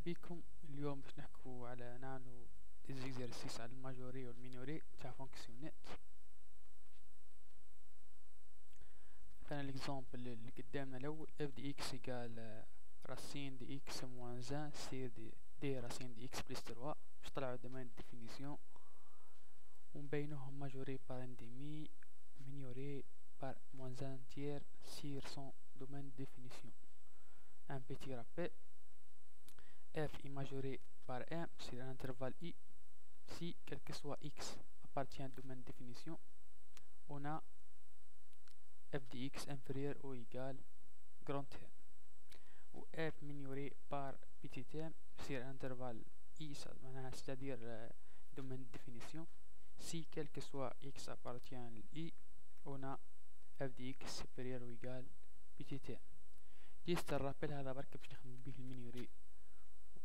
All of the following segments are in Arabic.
بكم. اليوم باش نحكو على نعملو ديزيكزارسيس على الماجوري والمينوري تاع فونكسيونات. مثلا الاكزامبل اللي قدامنا الاول اف دي اكس ايكال راسين دي اكس موان زان سير دي راسين دي اكس بليس 3 باش طلعو دومين ديفينيسيون ونبينوهم ماجوري بار ان ديمي مينوري بار موان زان تير سير سون دومين ديفينيسيون. ان بيتي رابي f est majoré par m sur l'intervalle i si quel que soit x appartient au domaine de définition. On a f de x inférieur ou égal grand m ou f minoré par petit m sur l'intervalle i c'est-à-dire domaine de définition. Si quel que soit x appartient à i, on a f de x supérieur ou égal petit m. جيست الرابل هذا برك باش نخدم بيه المينوري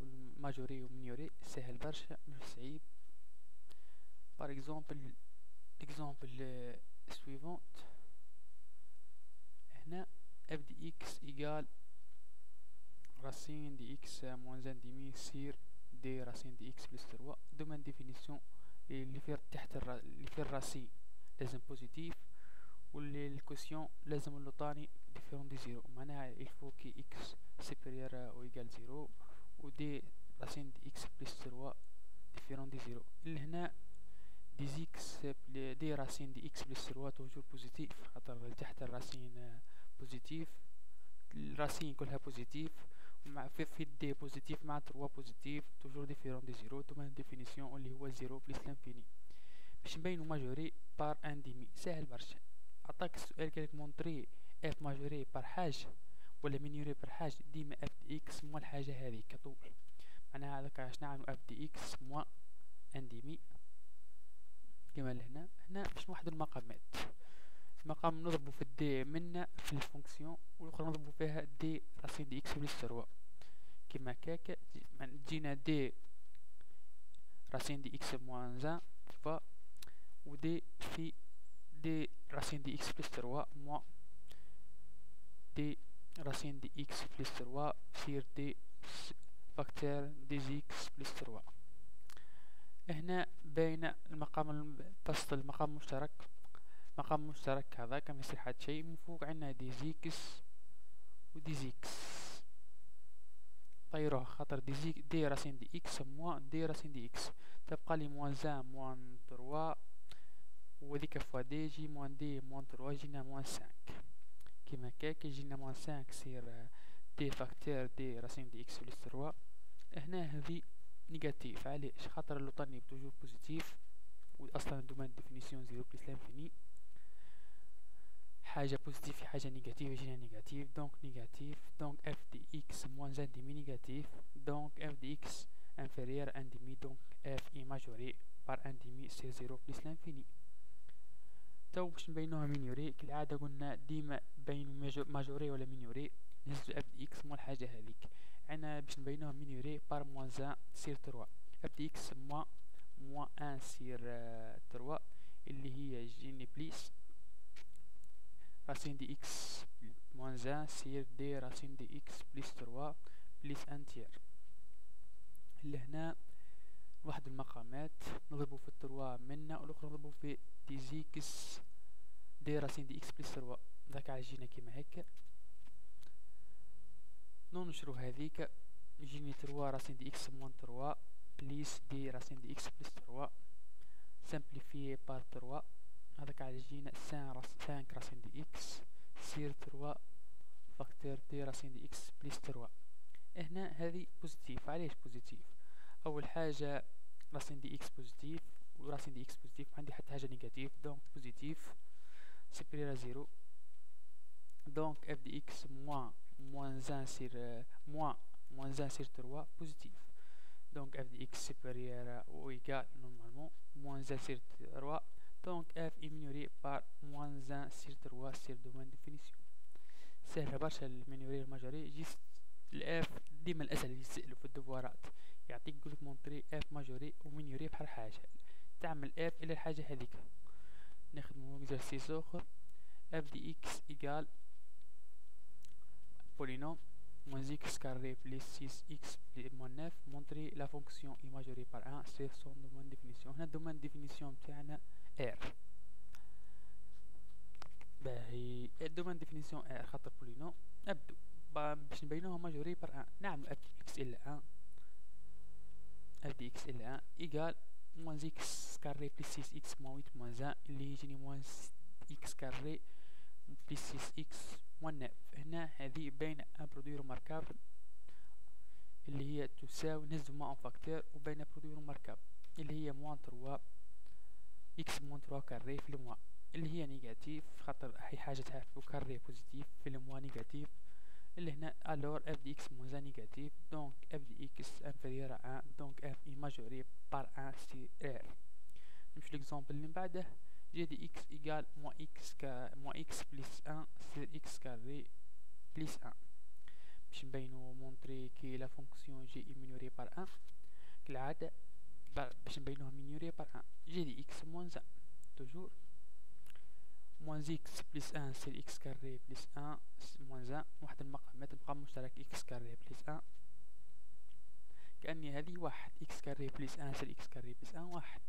والماجوري ومينوري سهل برشا مش صعيب. par exemple l'exemple suivant هنا f de x égale racine de x moins 1 demi سير دي racine de x plus 3 دومين ديفينيسيون اللي في تحت اللي في الراسين لازم بوزيتيف واللي الكوسيون لازم اللوطاني ديفيرون دي زيرو، معناها الفو كي اكس سوبيريور او ايكال زيرو و دي راسين دي اكس بلس 3 ديفيرون دي زيرو. لهنا دي زيكس دي راسين دي اكس بلس 3 توجور بوزيتيف خاطر تحت الراسين بوزيتيف، الراسين كلها بوزيتيف مع في دي بوزيتيف مع 3 بوزيتيف توجور ديفيرون دي زيرو دومين ديفينيسيون اللي هو زيرو بلس لانفيني. باش نبينو ماجوري بار ان ديمي ساهل برشا. عطاك السؤال قالك مونطري اف ماجوري بار حاجة ولا مينوري بار حاجة، ديما اف دي اكس موا الحاجة هذيك كطول، معناها هذاك باش نعملو اف دي اكس موا ان ديمي كيما لهنا. هنا باش نوحدو المقامات، المقام نضربو في الدي منا في الفونكسيون والاخرى نضربو فيها دي راسين دي اكس بلس 3 كيما كاكا تجينا دي راسين دي اكس موان زان فا ودي في دي راسين دي اكس بلس 3 موا دي راسين دي اكس بلس 3 سير دي فاكتور دي اكس بلس 3. هنا باين المقام بسط المقام المشترك، مقام مشترك هذاك ما يصير حد شيء. من فوق عندنا دي زيكس ودي زيكس طيروها خاطر دي راسين دي اكس موا دي راسين دي اكس تبقى لي موان زان موان 3 وذيك فوا دي جي موان دي موان 3 جينا موان 5 كيما كاك يجينا موان 5 سير دي فاكتور دي راسين دي اكس بلس 3. هنا هذي نيجاتيف علاش خاطر اللوطاني توجور بوزيتيف واصلا دومين ديفينيسيون زيرو بلس لانفيني، حاجة بوزيتيف في حاجة نيجاتيف يجينا نيجاتيف دونك نيجاتيف دونك اف دي اكس موان ان ديمي نيجاتيف دونك اف دي اكس انفيريور ان ديمي دونك اف اي ماجوري بار ان ديمي سي زيرو بلس لانفيني. تو باش نبينوها مينوري كالعادة قلنا ديما بينو ماجوري ولا مينوري نهزو اف دي اكس موا الحاجة هذيك. انا باش نبينوها مينوري بار موان زان سير 3 اف دي اكس موان ان سير 3 اللي هي جيني بليس راسين دي اكس موان زان سير دي راسين دي اكس بليس 3 بليس ان تير. لهنا واحد المقامات نضربو في 3 منا والاخرى نضربو في دي زيكس دي راسين دي اكس بلس 3 ذاك عجينا كيما هكا. ننشرو هذيك يجيني 3 راسين دي اكس موان 3 بليس دي راسين دي اكس بلس 3 سامبليفيي بار 3 هذاك عجينا 5 راسين دي اكس سير 3 فاكتور دي راسين دي اكس بلس 3. هنا هذه بوزيتيف. علاش بوزيتيف؟ اول حاجه راسين دي اكس بوزيتيف وراسين دي اكس بوزيتيف، عندي حتى حاجه نيجاتيف دونك بوزيتيف سوبيريور زيرو دونك اف دي اكس موان زان سير موان زان سير 3 بوزيتيف دونك اف دي اكس سوبيريور او ايكال نورمالمون موان زان سير 3 دونك اف اي مينوري بار موان زان سير 3 سير دومين ديفينيسيون. سهله برشا المينوري الماجوري. جيست الاف ديما الاسئله اللي يسالوا في الدفوارات يعطيك يقولك مونطري اف ماجوري ومينوري بحال حاجه، تعمل اف الى الحاجه هذيك. نخدمو اكزرسيس اخر اف دي اكس ايكال بولينوم moins x carré plus 6x moins 9 montrer la fonction est majorée par 1 c'est son domaine de définition. هنا الدومين ديفينيسيون بتاعنا r. باهي الدومين ديفينيسيون r خاطر بولينو نبدو باش نبينوها ماجوري بار 1 نعمل f دي x إلا 1 f دي x إلا 1 إيكال moins x carré plus 6x moins 8 moins 1 اللي يجيني moins x carré plus 6x moins 9. هنا هذه بين ان برودوي روماركابل اللي هي تساوي نهزو مع ان فاكتور وبين برودوي روماركابل اللي هي موان 3 x موان 3 كاري في الموا اللي هي نيجاتيف خاطر هي حاجة تاعو كاري بوزيتيف في الموا نيجاتيف اللي هنا الور اف دي اكس موان نيجاتيف دونك اف دي اكس انفيريور ا 1 دونك اف اي ماجوري بار 1 سي ار. نمشي ليكزامبل اللي من بعده جي دي اكس ايكال موان اكس بليس 1 سير اكس كاري بليس 1 باش نبينو مونطري كي لا فونكسيون جي اي مينوري بار 1 كالعادة باش نبينوها مينوري بار 1 جي دي اكس موان 1 توجور موان اكس بليس 1 سير اكس كاري بليس 1 موان 1 واحد المقامات المقام مشترك اكس كاري بليس 1 كأني هذه واحد اكس كاري بليس 1 سير اكس كاري بليس 1 واحد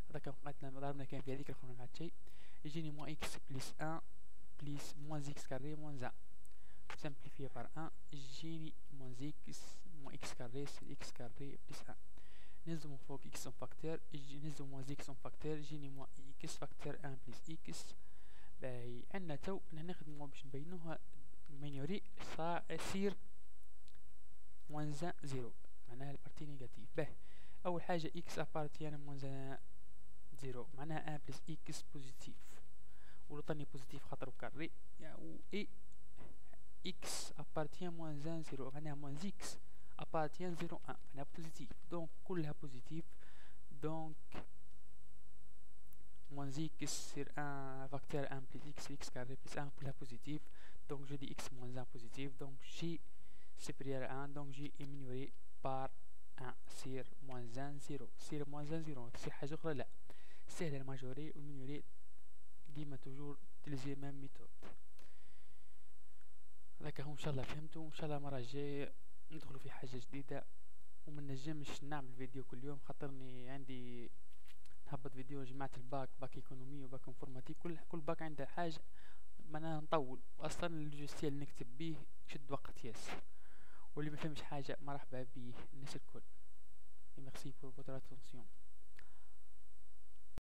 هذا كان ضربنا كان في هذيك الخدمة مع شيء يجيني موان اكس بليس 1 بليس موان اكس كاري موان 1 simplifié par 1 يجيني موان اكس كاري سير اكس كاري بليس 1 نزمو فوق اكس اون فاكتور نزمو موان اكس اون فاكتور يجيني موان اكس فاكتور 1 بليس اكس. باهي عندنا تو نخدمو باش نبينوها مينوري يصير موان 0 معناها البارتي نيجاتيف. باهي اول حاجة اكس ابارتيان موان 0 معناها 1 بليس اكس بوزيتيف ولطني بوزيتيف خاطر كاري و اي x appartient moins 1 0 معناها moins x appartient 0 1 معناها بوزيتيف دونك كلها بوزيتيف دونك moins x سير 1 فاكتور 1 بلس x كاري بلس 1 كلها بوزيتيف دونك جو دي x moins 1 بوزيتيف دونك جي سوبيريور 1 دونك جي إمينوري بار 1 سير moins 1 0 سير moins 1 0 تصير حاجة أخرى لا سهلة الماجوري والمينوري ديما توجور تلزي ميم ميثود. هذاك هو ان شاء الله فهمتوا وان شاء الله المره الجايه ندخلوا في حاجه جديده وما نجمش نعمل فيديو كل يوم خاطرني عندي نهبط فيديو جماعه الباك باك ايكونومي وباك انفورماتيك كل باك عنده حاجه معناها نطول واصلا اللوجيستيال اللي نكتب بيه يشد وقت ياسر واللي ما فهمش حاجه مرحبا بيه الناس الكل. ميرسي بور فوتر اتونسيون.